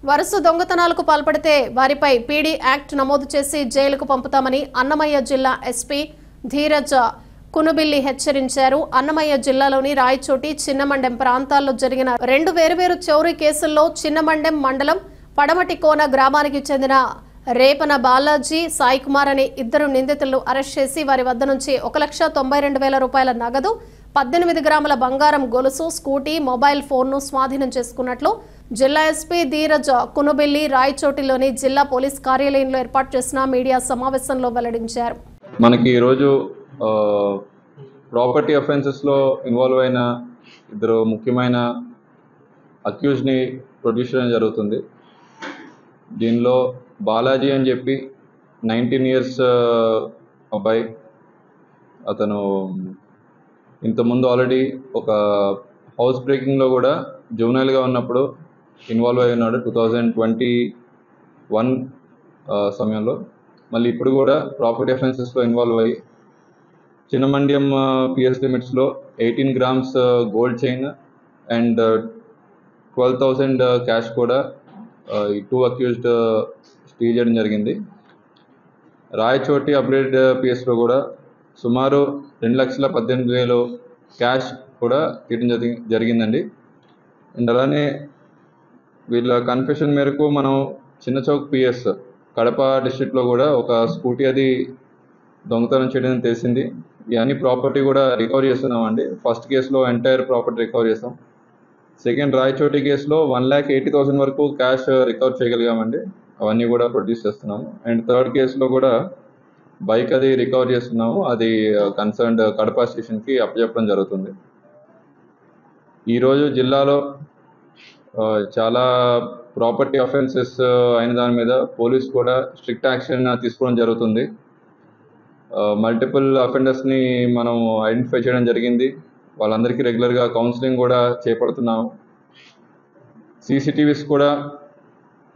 వరుస దొంగతనాలకు పాల్పడితే వారిపై పీడీ యాక్ట్ నమోదు చేసి జైలుకు పంపుతామని అన్నమయ్య జిల్లా ఎస్పీ ధీరజ్ కునుబిల్లి హెచ్చరించారు. అన్నమయ్య జిల్లాలోని రాయచోటి, చిన్నమండెం ప్రాంతాల్లో జరిగిన 2 వేర్వేరు చౌరీ కేసుల్లో చిన్నమండెం మండలం పడమటికోన గ్రామానికి చెందిన రేపన బాలాజీ, సాయి కుమార్ అనే 2 నిందితులను అరెస్ట్ చేసి వారి వద్ద నుంచి 1,92,000 రూపాయల నగదు, 18 గ్రాముల బంగారం గొలుసు, స్కూటీ, మొబైల్ ఫోన్ను స్వాధీనం చేసుకున్నట్లు జిల్లా ఎస్పీ ధీరజ్ కునుబిల్లి రాయచోటిలోని జిల్లా పోలీస్ కార్యాలయంలో ఏర్పాటు చేసిన మీడియా సమావేశంలో వెల్లడించారు. మనకి ఈరోజు ప్రాపర్టీ అఫెన్సెస్లో ఇన్వాల్వ్ అయిన 2 ముఖ్యమైన అక్యూజ్ని ప్రొడ్యూస్ చేయడం జరుగుతుంది. దీనిలో బాలాజీ అని చెప్పి 19 ఇయర్స్ అబ్బాయి. అతను ఇంతకుముందు ఆల్రెడీ ఒక హౌస్ బ్రేకింగ్లో కూడా జువెనైల్గా ఉన్నప్పుడు ఇన్వాల్వ్ అయి ఉన్నాడు 2021 సమయంలో. మళ్ళీ ఇప్పుడు కూడా ప్రాపర్టీ అఫెన్సెస్లో ఇన్వాల్వ్ అయ్యి చిన్నమండ్యం పిఎస్ లిమిట్స్లో 18 grams gold chain and 12,000 cash కూడా ఈ 2 అక్యూజ్డ్ స్టీల్ చేయడం జరిగింది. రాయచోటి అప్గ్రేడ్ పిఎస్లో కూడా సుమారు 2,18,000 క్యాష్ కూడా తీయడం జరిగిందండి. అండ్ అలానే వీళ్ళ కన్ఫెషన్ మేరకు మనం చిన్నచౌక్ పిఎస్ కడప డిస్ట్రిక్ట్లో కూడా ఒక స్కూటీ అది దొంగతనం చేయడం తెలిసింది. ఇవన్నీ ప్రాపర్టీ కూడా రికవర్ చేస్తున్నామండి. ఫస్ట్ కేసులో ఎంటైర్ ప్రాపర్టీ రికవర్ చేస్తాం. సెకండ్ రాయచోటి కేసులో 1,80,000 వరకు క్యాష్ రికవర్ చేయగలిగామండి. అవన్నీ కూడా ప్రొడ్యూస్ చేస్తున్నాము. అండ్ థర్డ్ కేసులో కూడా బైక్ అది రికవర్ చేస్తున్నాము. అది కన్సర్న్డ్ కడప స్టేషన్కి అప్పచెప్పడం జరుగుతుంది. ఈరోజు జిల్లాలో చాలా ప్రాపర్టీ అఫెన్సెస్ అయిన దాని మీద పోలీస్ కూడా స్ట్రిక్ట్ యాక్షన్ తీసుకోవడం జరుగుతుంది. మల్టిపుల్ అఫెండర్స్ని మనం ఐడెంటిఫై చేయడం జరిగింది. వాళ్ళందరికీ రెగ్యులర్గా కౌన్సిలింగ్ కూడా చేపడుతున్నాము. సీసీటీవీస్ కూడా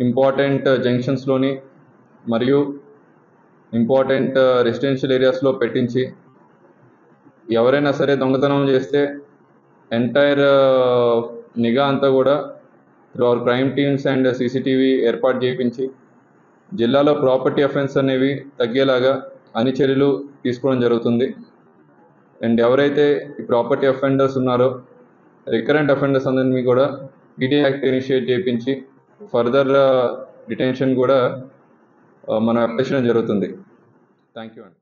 ఇంపార్టెంట్ జంక్షన్స్లోని మరియు ఇంపార్టెంట్ రెసిడెన్షియల్ ఏరియాస్లో పెట్టించి ఎవరైనా సరే దొంగతనం చేస్తే ఎంటైర్ నిఘా అంతా కూడా through our crime teams and CCTV ఏర్పాటు చేయించి జిల్లాలో ప్రాపర్టీ అఫెన్స్ అనేవి తగ్గేలాగా అన్ని చర్యలు తీసుకోవడం జరుగుతుంది. అండ్ ఎవరైతే ఈ ప్రాపర్టీ అఫెండర్స్ ఉన్నారో రికరెంట్ అఫెండర్స్ అందరినీ కూడా పీడీ యాక్ట్ ఇనిషియేట్ చేయించి ఫర్దర్ డిటెన్షన్ కూడా మనం అప్లై చేయడం జరుగుతుంది. థ్యాంక్ యూ అండి.